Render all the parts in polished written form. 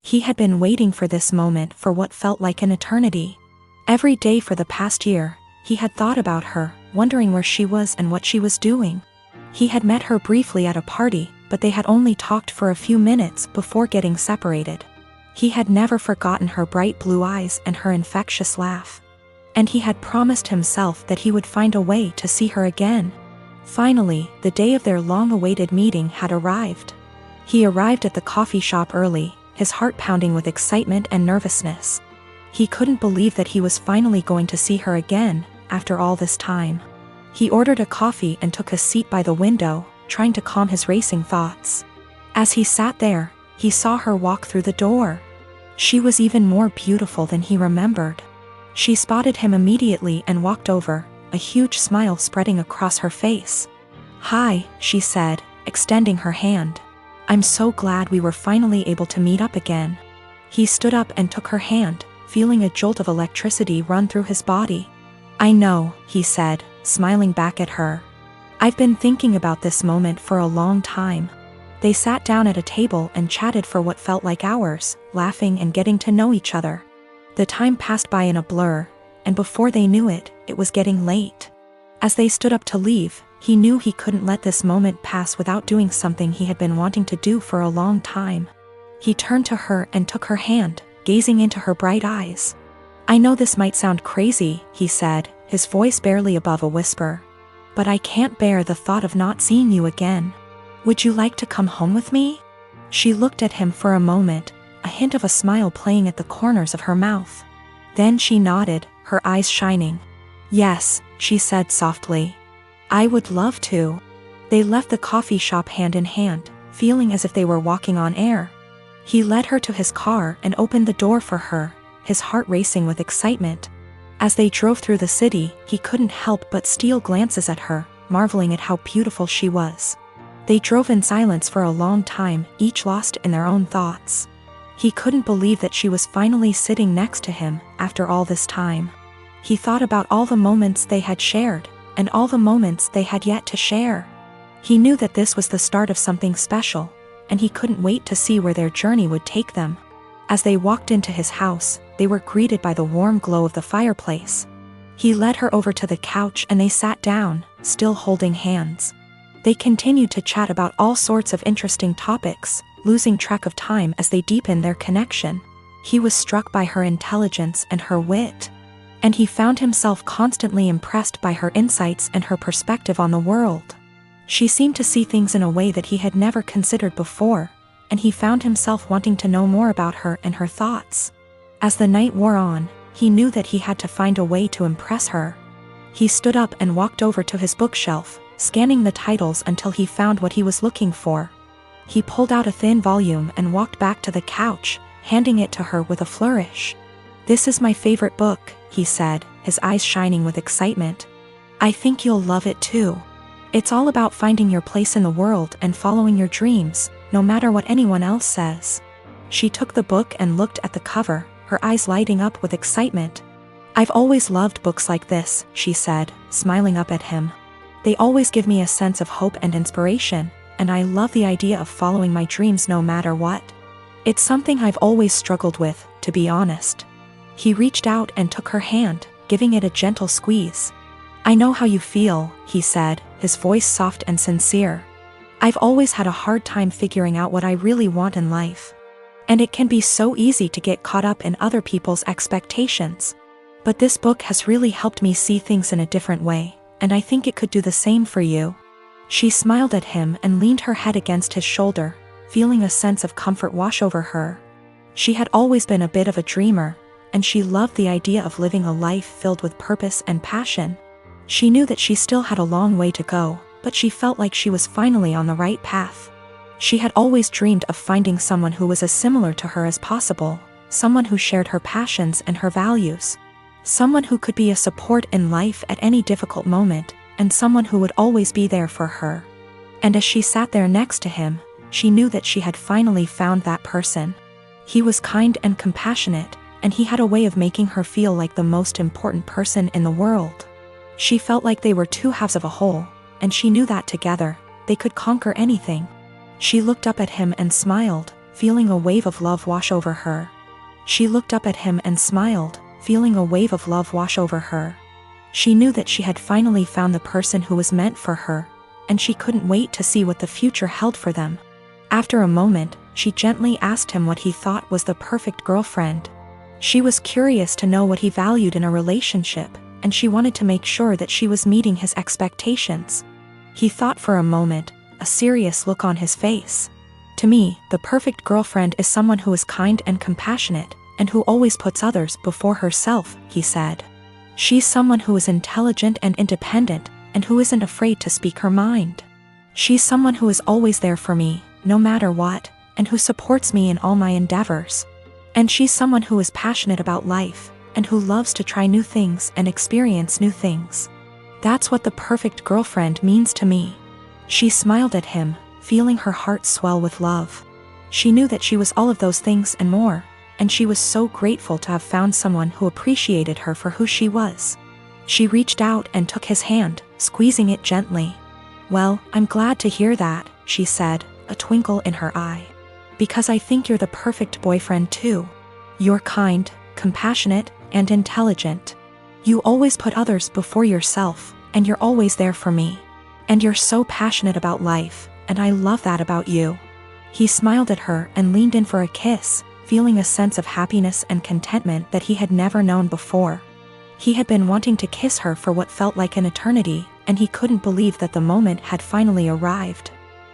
He had been waiting for this moment for what felt like an eternity. Every day for the past year, he had thought about her, wondering where she was and what she was doing. He had met her briefly at a party, but they had only talked for a few minutes before getting separated. He had never forgotten her bright blue eyes and her infectious laugh. And he had promised himself that he would find a way to see her again. Finally, the day of their long-awaited meeting had arrived. He arrived at the coffee shop early, his heart pounding with excitement and nervousness. He couldn't believe that he was finally going to see her again, after all this time. He ordered a coffee and took a seat by the window, trying to calm his racing thoughts. As he sat there, he saw her walk through the door. She was even more beautiful than he remembered. She spotted him immediately and walked over, a huge smile spreading across her face. "Hi," she said, extending her hand. "I'm so glad we were finally able to meet up again." He stood up and took her hand, feeling a jolt of electricity run through his body. "I know," he said, smiling back at her. "I've been thinking about this moment for a long time." They sat down at a table and chatted for what felt like hours, laughing and getting to know each other. The time passed by in a blur, and before they knew it, it was getting late. As they stood up to leave, he knew he couldn't let this moment pass without doing something he had been wanting to do for a long time. He turned to her and took her hand, gazing into her bright eyes. "I know this might sound crazy," he said, his voice barely above a whisper. "But I can't bear the thought of not seeing you again. Would you like to come home with me?" She looked at him for a moment, a hint of a smile playing at the corners of her mouth. Then she nodded, her eyes shining. "Yes," she said softly. "I would love to." They left the coffee shop hand in hand, feeling as if they were walking on air. He led her to his car and opened the door for her, his heart racing with excitement. As they drove through the city, he couldn't help but steal glances at her, marveling at how beautiful she was. They drove in silence for a long time, each lost in their own thoughts. He couldn't believe that she was finally sitting next to him, after all this time. He thought about all the moments they had shared, and all the moments they had yet to share. He knew that this was the start of something special, and he couldn't wait to see where their journey would take them. As they walked into his house, they were greeted by the warm glow of the fireplace. He led her over to the couch and they sat down, still holding hands. They continued to chat about all sorts of interesting topics, losing track of time as they deepened their connection. He was struck by her intelligence and her wit. And he found himself constantly impressed by her insights and her perspective on the world. She seemed to see things in a way that he had never considered before, and he found himself wanting to know more about her and her thoughts. As the night wore on, he knew that he had to find a way to impress her. He stood up and walked over to his bookshelf, scanning the titles until he found what he was looking for. He pulled out a thin volume and walked back to the couch, handing it to her with a flourish. "This is my favorite book," he said, his eyes shining with excitement. "I think you'll love it too. It's all about finding your place in the world and following your dreams, no matter what anyone else says." She took the book and looked at the cover, her eyes lighting up with excitement. "I've always loved books like this," she said, smiling up at him. "They always give me a sense of hope and inspiration, and I love the idea of following my dreams no matter what. It's something I've always struggled with, to be honest." He reached out and took her hand, giving it a gentle squeeze. "I know how you feel," he said, his voice soft and sincere. "I've always had a hard time figuring out what I really want in life. And it can be so easy to get caught up in other people's expectations. But this book has really helped me see things in a different way, and I think it could do the same for you." She smiled at him and leaned her head against his shoulder, feeling a sense of comfort wash over her. She had always been a bit of a dreamer, and she loved the idea of living a life filled with purpose and passion. She knew that she still had a long way to go, but she felt like she was finally on the right path. She had always dreamed of finding someone who was as similar to her as possible, someone who shared her passions and her values, someone who could be a support in life at any difficult moment, and someone who would always be there for her. And as she sat there next to him, she knew that she had finally found that person. He was kind and compassionate, and he had a way of making her feel like the most important person in the world. She felt like they were two halves of a whole, and she knew that together, they could conquer anything. She looked up at him and smiled, feeling a wave of love wash over her. She looked up at him and smiled, feeling a wave of love wash over her. She knew that she had finally found the person who was meant for her, and she couldn't wait to see what the future held for them. After a moment, she gently asked him what he thought was the perfect girlfriend. She was curious to know what he valued in a relationship, and she wanted to make sure that she was meeting his expectations. He thought for a moment, a serious look on his face. To me, the perfect girlfriend is someone who is kind and compassionate, and who always puts others before herself, he said. She's someone who is intelligent and independent, and who isn't afraid to speak her mind. She's someone who is always there for me, no matter what, and who supports me in all my endeavors. And she's someone who is passionate about life, and who loves to try new things and experience new things. That's what the perfect girlfriend means to me. She smiled at him, feeling her heart swell with love. She knew that she was all of those things and more, and she was so grateful to have found someone who appreciated her for who she was. She reached out and took his hand, squeezing it gently. "Well, I'm glad to hear that," she said, a twinkle in her eye. "Because I think you're the perfect boyfriend too. You're kind, compassionate, and intelligent. You always put others before yourself, and you're always there for me. And you're so passionate about life, and I love that about you." He smiled at her and leaned in for a kiss, feeling a sense of happiness and contentment that he had never known before. He had been wanting to kiss her for what felt like an eternity, and he couldn't believe that the moment had finally arrived.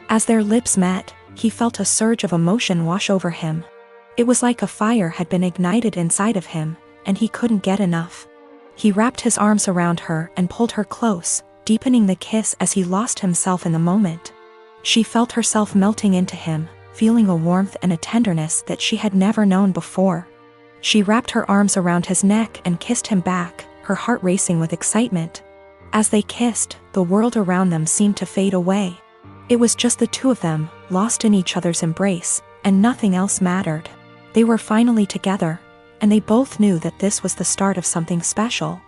As their lips met, he felt a surge of emotion wash over him. It was like a fire had been ignited inside of him, and he couldn't get enough. He wrapped his arms around her and pulled her close, deepening the kiss as he lost himself in the moment. She felt herself melting into him, feeling a warmth and a tenderness that she had never known before. She wrapped her arms around his neck and kissed him back, her heart racing with excitement. As they kissed, the world around them seemed to fade away. It was just the two of them, lost in each other's embrace, and nothing else mattered. They were finally together, and they both knew that this was the start of something special.